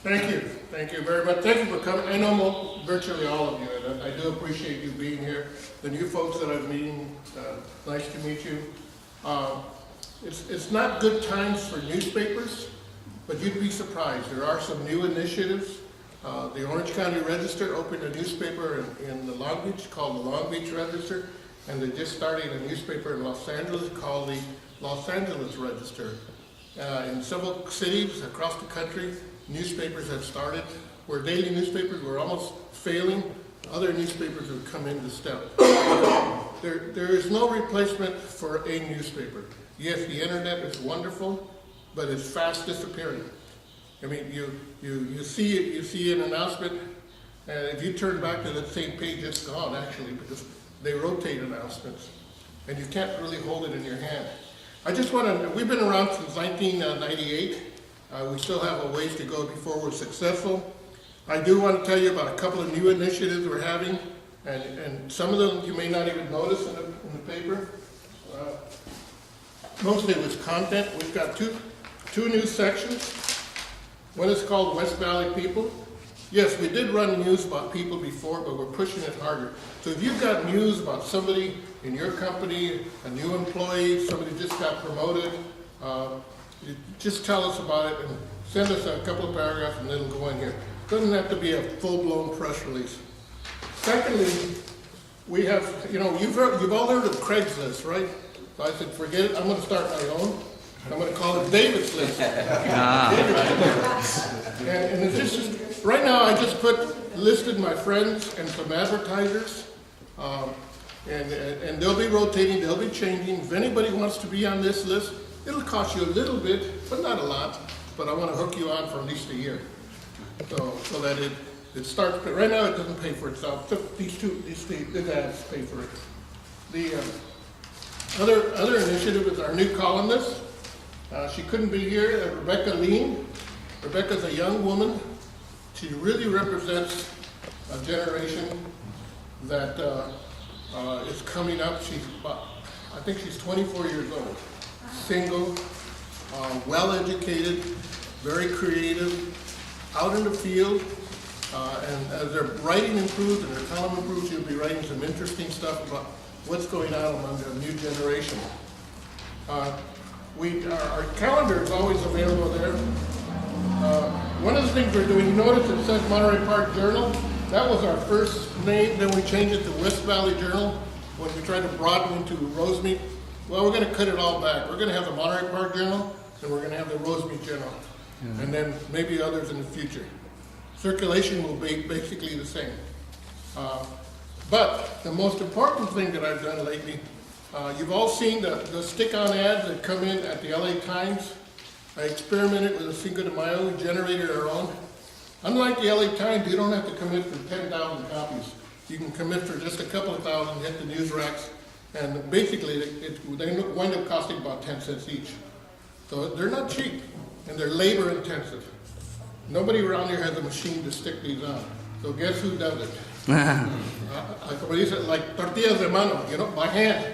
Thank you very much. Thank you for coming. I know virtually all of you, and I do appreciate you being here. The new folks that I'm meeting, nice to meet you. It's not good times for newspapers, but you'd be surprised. There are some new initiatives. The Orange County Register opened a newspaper in the Long Beach called the Long Beach Register, and they're just starting a newspaper in Los Angeles called the Los Angeles Register. In several cities across the country, newspapers have started. Where daily newspapers were almost failing, other newspapers have come in to step. There is no replacement for a newspaper. Yes, the internet is wonderful, but it's fast disappearing. I mean, you see an announcement, and if you turn back to that same page, it's gone actually, because they rotate announcements, and you can't really hold it in your hand. I just want to, we've been around since 1998. We still have a ways to go before we're successful. I do want to tell you about a couple of new initiatives we're having, and some of them you may not even notice in the paper. Mostly it was content. We've got two new sections. One is called West Valley People. Yes, we did run news about people before, but we're pushing it harder. So if you've got news about somebody in your company, a new employee, somebody just got promoted, you just tell us about it and send us a couple of paragraphs and it'll go in here. It doesn't have to be a full-blown press release. Secondly, we have, you've all heard of Craigslist, right? So I said, forget it, I'm going to start my own. I'm going to call it David's List. And it's just, right now I just listed my friends and some advertisers. And they'll be rotating, they'll be changing. If anybody wants to be on this list, it'll cost you a little bit, but not a lot. But I want to hook you on for at least a year, so that it starts. But right now, it doesn't pay for itself. These ads pay for it. The other initiative is our new columnist. She couldn't be here. Rebecca Lean. Rebecca's a young woman. She really represents a generation that is coming up. I think she's 24 years old. Single, well-educated, very creative, out in the field, and as their writing improves and their column improves, she'll be writing some interesting stuff about what's going on among the new generation. Our calendar is always available there. One of the things we're doing, you notice it says Monterey Park Journal. That was our first name, then we changed it to West Valley Journal when we tried to broaden into Rosemead. Well, we're going to cut it all back. We're going to have the Monterey Park Journal, and we're going to have the Rosemead Journal, and then maybe others in the future. Circulation will be basically the same. But the most important thing that I've done lately, you've all seen the stick-on ads that come in at the LA Times. I experimented with a Cinco de Mayo. We generated our own. Unlike the LA Times, you don't have to commit for 10,000 copies. You can commit for just a couple of thousand, hit the news racks, and basically they wind up costing about 10 cents each. So they're not cheap, and they're labor intensive. Nobody around here has a machine to stick these on. So guess who does it? Like tortillas de mano, by hand.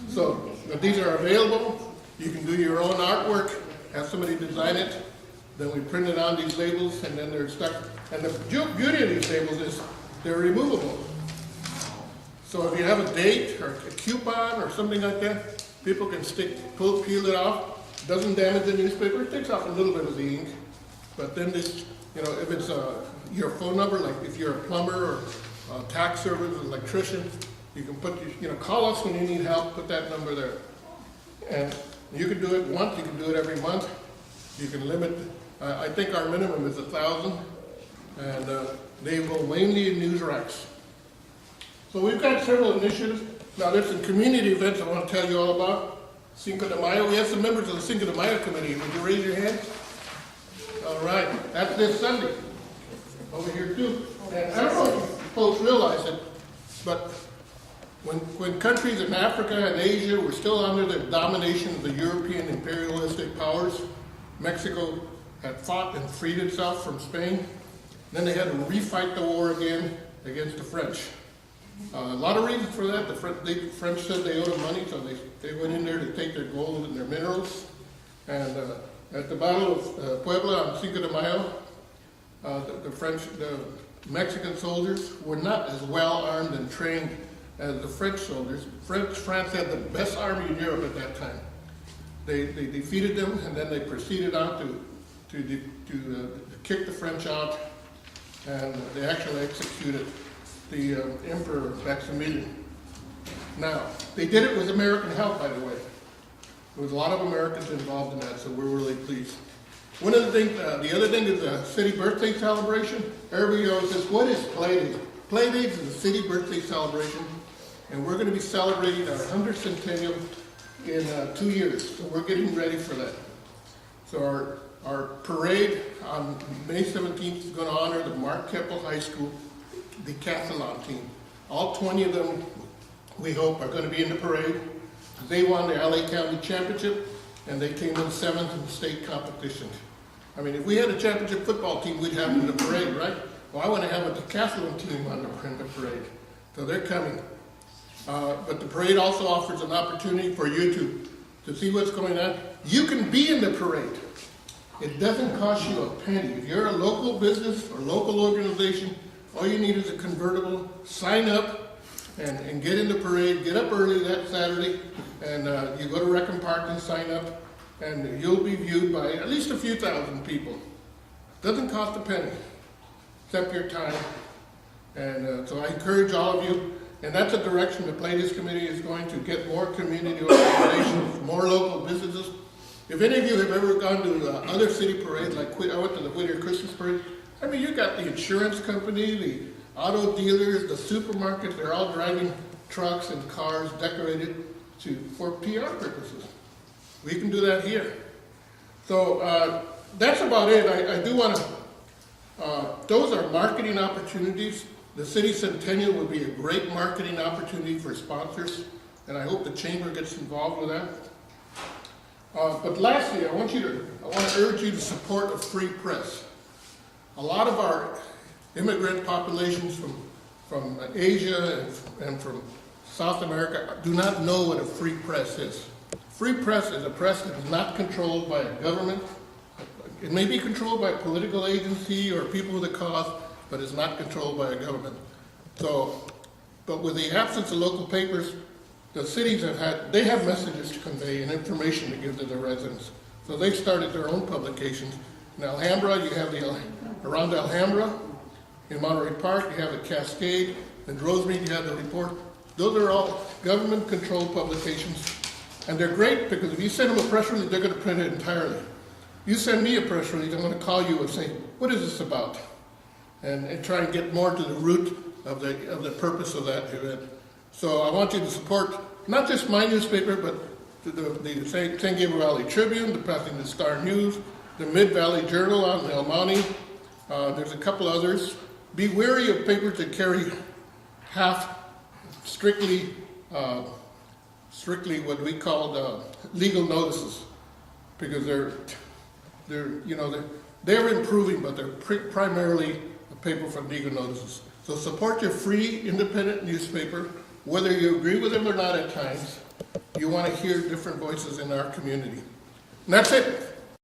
So these are available. You can do your own artwork, have somebody design it. Then we print it on these labels, and then they're stuck. And the beauty of these labels is they're removable. So if you have a date or a coupon or something like that, people can peel it off. It doesn't damage the newspaper. It takes off a little bit of the ink. But then this, if it's your phone number, like if you're a plumber or a tax service, an electrician, you can call us when you need help, put that number there. And you can do it once, you can do it every month. You can limit, I think our minimum is 1,000, and they will mainly in news racks. So we've got several initiatives. Now there's some community events I want to tell you all about. Cinco de Mayo, we have some members of the Cinco de Mayo committee. Would you raise your hand? All right, that's this Sunday. Over here too. And I don't know if you folks realize it, but when countries in Africa and Asia were still under the domination of the European imperialistic powers, Mexico had fought and freed itself from Spain. Then they had to refight the war again against the French. A lot of reasons for that. The French said they owed them money, so they went in there to take their gold and their minerals. And at the Battle of Puebla on Cinco de Mayo, the Mexican soldiers were not as well armed and trained as the French soldiers. France had the best army in Europe at that time. They defeated them, and then they proceeded on to kick the French out, and they actually executed the Emperor Maximilian. Now, they did it with American help, by the way. There was a lot of Americans involved in that, so we're really pleased. One of the things, the other thing is the city birthday celebration. Everybody always says, what is Playdays? Playdays is a city birthday celebration, and we're going to be celebrating our 100th centennial in 2 years, so we're getting ready for that. So our parade on May 17th is going to honor the Mark Keppel High School decathlon team. All 20 of them, we hope, are going to be in the parade. They won the LA County Championship, and they came in 7th in the state competition. I mean, if we had a championship football team, we'd have them in the parade, right? Well, I want to have a decathlon team in the parade. So they're coming. But the parade also offers an opportunity for you to see what's going on. You can be in the parade. It doesn't cost you a penny. If you're a local business or local organization, all you need is a convertible, sign up, and get in the parade. Get up early that Saturday, and you go to Reckham Park and sign up, and you'll be viewed by at least a few thousand people. Doesn't cost a penny, except your time. And so I encourage all of you, and that's a direction the Playdays Committee is going to get more community organizations, more local businesses. If any of you have ever gone to other city parades, like I went to the Whittier Christmas Parade, I mean, you got the insurance company, the auto dealers, the supermarkets, they're all driving trucks and cars decorated for PR purposes. We can do that here. So that's about it. I do want to, those are marketing opportunities. The City Centennial would be a great marketing opportunity for sponsors, and I hope the Chamber gets involved with that. But lastly, I want to urge you to support a free press. A lot of our immigrant populations from Asia and from South America do not know what a free press is. Free press is a press that is not controlled by a government. It may be controlled by a political agency or people with a cause, but it's not controlled by a government. So, but with the absence of local papers, the cities they have messages to convey and information to give to their residents. So they've started their own publications. In Alhambra, you have around Alhambra. In Monterey Park, you have the Cascade. In Rosemead, you have the Report. Those are all government-controlled publications. And they're great because if you send them a press release, they're going to print it entirely. You send me a press release, I'm going to call you and say, what is this about? And try and get more to the root of the purpose of that event. So I want you to support not just my newspaper, but the San Gabriel Valley Tribune, the Pasadena Star News, the Mid-Valley Journal out in El Monte. There's a couple others. Be wary of papers that carry half strictly what we call legal notices, because they're improving, but they're primarily a paper for legal notices. So support your free, independent newspaper, whether you agree with them or not at times. You want to hear different voices in our community. And that's it.